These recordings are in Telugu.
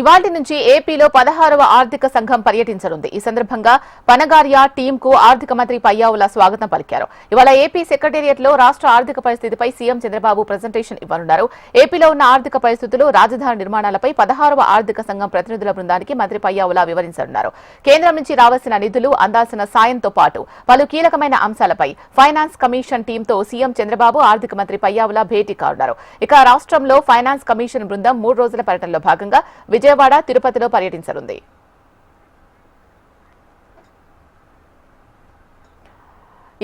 ఇవాల్టి నుంచి ఏపీలో 16వ ఆర్థిక సంఘం పర్యటించనుంది. ఈ సందర్భంగా పనగారియా టీంకు ఆర్థిక మంత్రి పయ్యావుల స్వాగతం పలికారు. ఇవాళ ఏపీ సెక్రటేరియట్ లో రాష్ట్ర ఆర్థిక పరిస్థితిపై సీఎం చంద్రబాబు ప్రెజెంటేషన్ ఇవ్వనున్నారు. ఏపీలో ఉన్న ఆర్థిక పరిస్థితులు, రాజధాని నిర్మాణాలపై 16వ ఆర్థిక సంఘం ప్రతినిధుల బృందానికి మంత్రి పయ్యావుల వివరించనున్నారు. కేంద్రం నుంచి రావాల్సిన నిధులు, అందాల్సిన సాయంతో పాటు పలు కీలకమైన అంశాలపై ఫైనాన్స్ కమిషన్ టీంతో సీఎం చంద్రబాబు, ఆర్థిక మంత్రి పయ్యావుల భేటీ కానున్నారు. ఇక రాష్ట్రంలో ఫైనాన్స్ కమిషన్ బృందం 3 రోజుల పర్యటనలో భాగంగా విజయవాడ, తిరుపతిలో పర్యటించనుంది.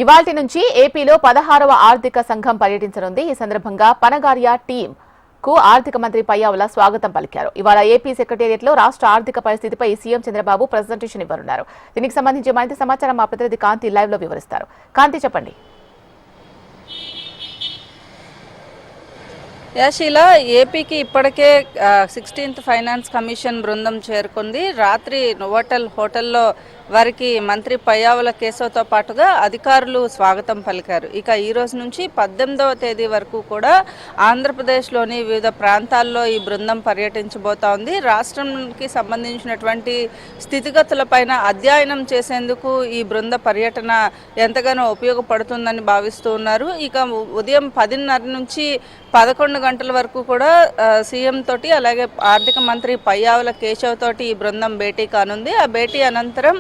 ఇవాల్టి నుంచి ఏపీలో 16వ ఆర్థిక సంఘం పర్యటించనుంది. ఈ సందర్భంగా పనగారియా టీం కు ఆర్థిక మంత్రి పయ్యావుల స్వాగతం పలికారు. ఇవాళ ఏపీ సెక్రటేరియట్ లో రాష్ట్ర ఆర్థిక పరిస్థితిపై సీఎం చంద్రబాబు ప్రెజెంటేషన్ ఇవ్వనున్నారు. దీనికి సంబంధించి మరింత సమాచారం మా ప్రతినిధి కాంతి లైవ్ లో వివరిస్తారు. కాంతి, చెప్పండి. యాశీల, ఏపీకి ఇప్పటికే 16th ఫైనాన్స్ కమిషన్ బృందం చేరుకుంది. రాత్రి నోవోటల్ హోటల్లో వారికి మంత్రి పయ్యావుల కేశవ్తో పాటుగా అధికారులు స్వాగతం పలికారు. ఇక ఈ రోజు నుంచి 18వ తేదీ వరకు కూడా ఆంధ్రప్రదేశ్లోని వివిధ ప్రాంతాల్లో ఈ బృందం పర్యటించబోతా ఉంది. రాష్ట్రానికి సంబంధించినటువంటి స్థితిగతులపైన అధ్యయనం చేసేందుకు ఈ బృంద పర్యటన ఎంతగానో ఉపయోగపడుతుందని భావిస్తూ ఉన్నారు. ఇక ఉదయం 10:30 నుంచి 11 గంటల వరకు కూడా సీఎం తోటి, అలాగే ఆర్థిక మంత్రి పయ్యావుల కేశవ్ తోటి ఈ బృందం భేటీ కానుంది. ఆ భేటీ అనంతరం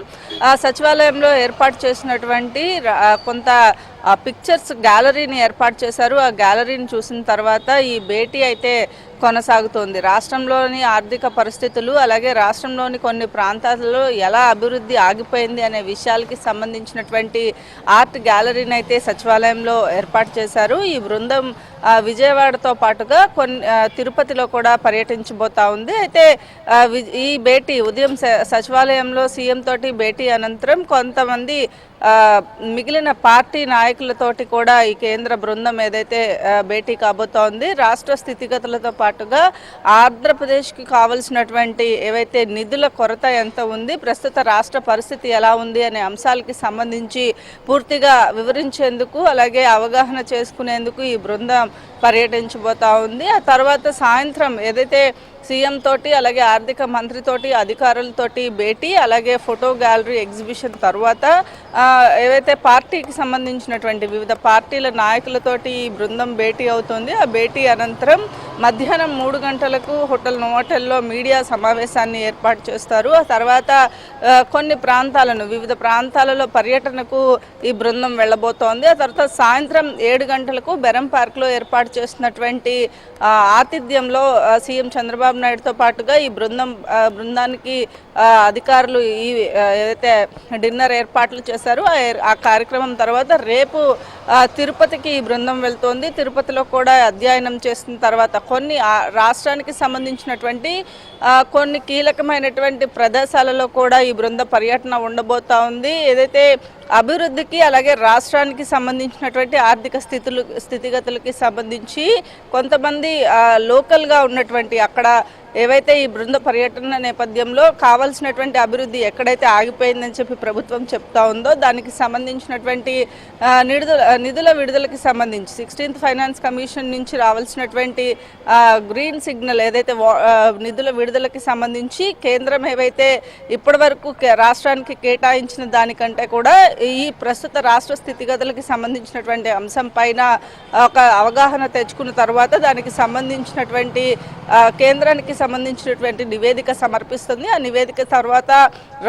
సచివాలయంలో ఏర్పాటు చేసినటువంటి కొంత పిక్చర్స్ గ్యాలరీని ఏర్పాటు చేశారు. ఆ గ్యాలరీని చూసిన తర్వాత ఈ భేటీ అయితే కొనసాగుతోంది. రాష్ట్రంలోని ఆర్థిక పరిస్థితులు, అలాగే రాష్ట్రంలోని కొన్ని ప్రాంతాలలో ఎలా అభివృద్ధి ఆగిపోయింది అనే విషయాలకి సంబంధించినటువంటి ఆర్ట్ గ్యాలరీని అయితే సచివాలయంలో ఏర్పాటు చేశారు. ఈ బృందం విజయవాడతో పాటుగా తిరుపతిలో కూడా పర్యటించబోతా ఉంది. అయితే ఈ భేటీ ఉదయం సచివాలయంలో సీఎం తోటి భేటీ అనంతరం కొంతమంది మిగిలిన పార్టీ నాయకులతోటి కూడా ఈ కేంద్ర బృందం ఏదైతే భేటీ కాబోతోంది, రాష్ట్ర స్థితిగతులతో పాటుగా ఆంధ్రప్రదేశ్కి కావలసినటువంటి ఏవైతే నిధుల కొరత ఎంత ఉంది, ప్రస్తుత రాష్ట్ర పరిస్థితి ఎలా ఉంది అనే అంశాలకి సంబంధించి పూర్తిగా వివరించేందుకు, అలాగే అవగాహన చేసుకునేందుకు ఈ బృందం పర్యటించబోతా ఉంది. ఆ తర్వాత సాయంత్రం ఏదైతే సీఎం తోటి, అలాగే ఆర్థిక మంత్రితోటి, అధికారులతోటి భేటీ, అలాగే ఫోటో గ్యాలరీ ఎగ్జిబిషన్ తర్వాత ఏవైతే పార్టీకి సంబంధించినటువంటి వివిధ పార్టీల నాయకులతోటి ఈ బృందం భేటీ అవుతుంది. ఆ భేటీ అనంతరం మధ్యాహ్నం 3 గంటలకు హోటల్ నోవోటెల్లో మీడియా సమావేశాన్ని ఏర్పాటు చేస్తారు. ఆ తర్వాత వివిధ ప్రాంతాలలో పర్యటనకు ఈ బృందం వెళ్ళబోతోంది. ఆ తర్వాత సాయంత్రం 7 గంటలకు బెరం పార్క్లో ఏర్పాటు చేసినటువంటి ఆతిథ్యంలో సీఎం చంద్రబాబు నాయుడుతో పాటుగా ఈ బృందానికి అధికారులు ఏదైతే డిన్నర్ ఏర్పాట్లు చేశారో ఆ కార్యక్రమం తర్వాత రేపు తిరుపతికి ఈ బృందం వెళ్తోంది. తిరుపతిలో కూడా అధ్యయనం చేసిన తర్వాత కొన్ని రాష్ట్రానికి సంబంధించినటువంటి కొన్ని కీలకమైనటువంటి ప్రదేశాలలో కూడా ఈ బృంద పర్యటన ఉండబోతా ఉంది. ఏదైతే అభివృద్ధికి, అలాగే రాష్ట్రానికి సంబంధించినటువంటి ఆర్థిక స్థితిగతులకి సంబంధించి కొంతమంది లోకల్గా ఉన్నటువంటి అక్కడ ఏవైతే ఈ బృంద పర్యటన నేపథ్యంలో కావాల్సినటువంటి అభివృద్ధి ఎక్కడైతే ఆగిపోయిందని చెప్పి ప్రభుత్వం చెప్తా ఉందో దానికి సంబంధించినటువంటి నిధుల విడుదలకి సంబంధించి 16th ఫైనాన్స్ కమిషన్ నుంచి రావాల్సినటువంటి గ్రీన్ సిగ్నల్ ఏదైతే నిధుల విడుదలకి సంబంధించి కేంద్రం ఏవైతే ఇప్పటి వరకు రాష్ట్రానికి కేటాయించిన దానికంటే కూడా ఈ ప్రస్తుత రాష్ట్ర స్థితిగతులకి సంబంధించినటువంటి అంశం పైన ఒక అవగాహన తెచ్చుకున్న తర్వాత దానికి సంబంధించినటువంటి కేంద్రానికి సంబంధించినటువంటి నివేదిక సమర్పిస్తుంది. ఆ నివేదిక తర్వాత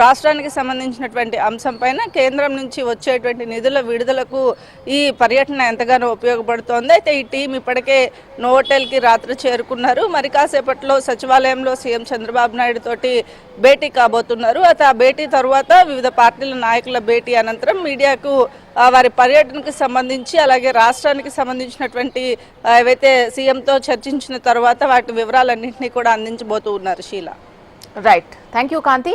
రాష్ట్రానికి సంబంధించినటువంటి అంశం పైన కేంద్రం నుంచి వచ్చేటువంటి నిధుల విడుదలకు ఈ పర్యటన ఎంతగానో ఉపయోగపడుతోంది. అయితే ఈ టీం ఇప్పటికే నోవోటెల్కి రాత్రి చేరుకున్నారు. మరి కాసేపట్లో సచివాలయంలో సీఎం చంద్రబాబు నాయుడు తోటి భేటీ కాబోతున్నారు. అయితే ఆ భేటీ తర్వాత వివిధ పార్టీల నాయకుల భేటీ అనంతరం మీడియాకు వారి పర్యటనకు సంబంధించి, అలాగే రాష్ట్రానికి సంబంధించినటువంటి ఏవైతే సీఎంతో చర్చించిన తర్వాత వాటి వివరాలన్నింటినీ కూడా అందించబోతూ ఉన్నారు. Sheela, right. Thank you Kanthi.